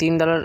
$3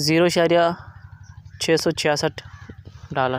$0.666،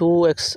2x